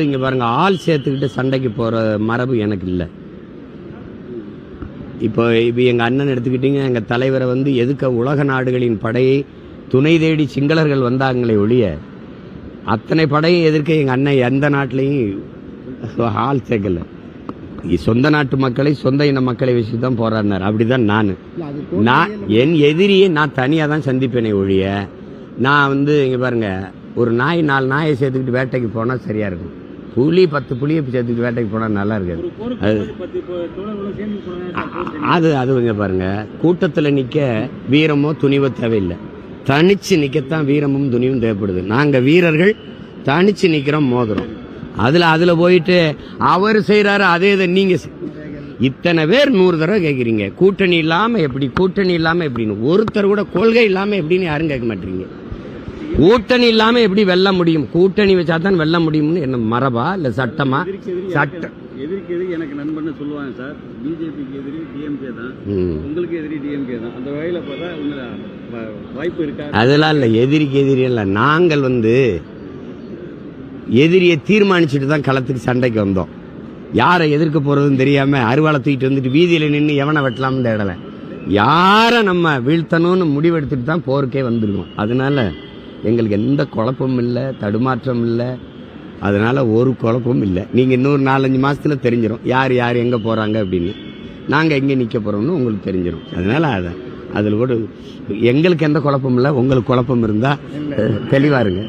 இங்க பாருங்க, ஆள் சேர்த்துக்கிட்டு சண்டைக்கு போற மரபு எனக்கு இல்லை. இப்போ எங்க அண்ணன் எடுத்துக்கிட்டீங்க, எங்க தலைவரை எதுக்க உலக நாடுகளின் படையை துணை தேடி சிங்களர்கள் வந்தாங்களே ஒழிய அத்தனை படையை எதிர்க்க எங்க அண்ணன் எந்த நாட்டிலையும் ஆள் சேர்க்கல. சொந்த நாட்டு மக்களை, சொந்த இன மக்களை வச்சுட்டு தான் போராடினார். அப்படிதான் நான் என் எதிரியை நான் தனியா தான் சந்திப்பேனே ஒழிய, நான் இங்க பாருங்க, ஒரு நாய் 4 நாயை சேர்த்துக்கிட்டு வேட்டைக்கு போனா சரியா இருக்கும். புலி 10 புலியை சேர்த்துக்கிட்டு வேட்டைக்கு போனா நல்லா இருக்காது. அது இங்க பாருங்க, கூட்டத்தில் நிக்க வீரமோ துணிவோ தேவையில்லை, தனிச்சு நிக்கத்தான் வீரமும் துணிவும் தேவைப்படுது. நாங்க வீரர்கள் தனிச்சு நிக்கிறோம், மோதுறோம். அதுல போயிட்டு அவர் செய்யறாரு, அதே இதை நீங்க இத்தனை பேர் 100 தடவை கேட்குறீங்க, கூட்டணி இல்லாம எப்படி, கூட்டணி இல்லாம எப்படின்னு. ஒருத்தர் கூட கொள்கை இல்லாம எப்படின்னு யாரும் கேட்க மாட்டீங்க. கூட்டணி இல்லாம எப்படி வெல்ல முடியும்? கூட்டணி வச்சா தான் வெல்ல முடியும்னு என்ன மரபா இல்ல சட்டமா? சட்டம் எதிர்க்கு எதிரி எனக்கு நண்பன்னு சொல்லுவாங்க சார். பிஜேபிக்கு எதிரி டிஎம்கே தான், உங்களுக்கு எதிரி டிஎம்கே தான். அந்த வகையில பார்த்தா வாய்ப்பு இருக்கா? அதெல்லாம் இல்ல, எதிரிக்கு எதிரி இல்ல. நாங்கள் எதிரியை தீர்மானிச்சுட்டு தான் களத்துக்கு சண்டைக்கு வந்தோம். யாரை எதிர்க்க போறதுன்னு தெரியாம அருவாளை தூக்கிட்டு வந்துட்டு வீதியில நின்று எவனை வெட்டலாம்னு தேடல, யாரை நம்ம வீழ்த்தணும்னு முடிவெடுத்துட்டு தான் போருக்கே வந்திருக்கோம். அதனால எங்களுக்கு எந்த குழப்பமும் இல்லை, தடுமாற்றம் இல்லை. அதனால ஒரு குழப்பமும் இல்லை. நீங்க இன்னொரு 4-5 மாசத்துல தெரிஞ்சிடும் யார் யார் எங்க போறாங்க அப்படின்னு, நாங்க எங்க நிக்க போறோம்னு உங்களுக்கு தெரிஞ்சிடும். அதனால அதுல கூட எங்களுக்கு எந்த குழப்பமும் இல்லை. உங்களுக்கு குழப்பம் இருந்தா தெளிவா இருங்க.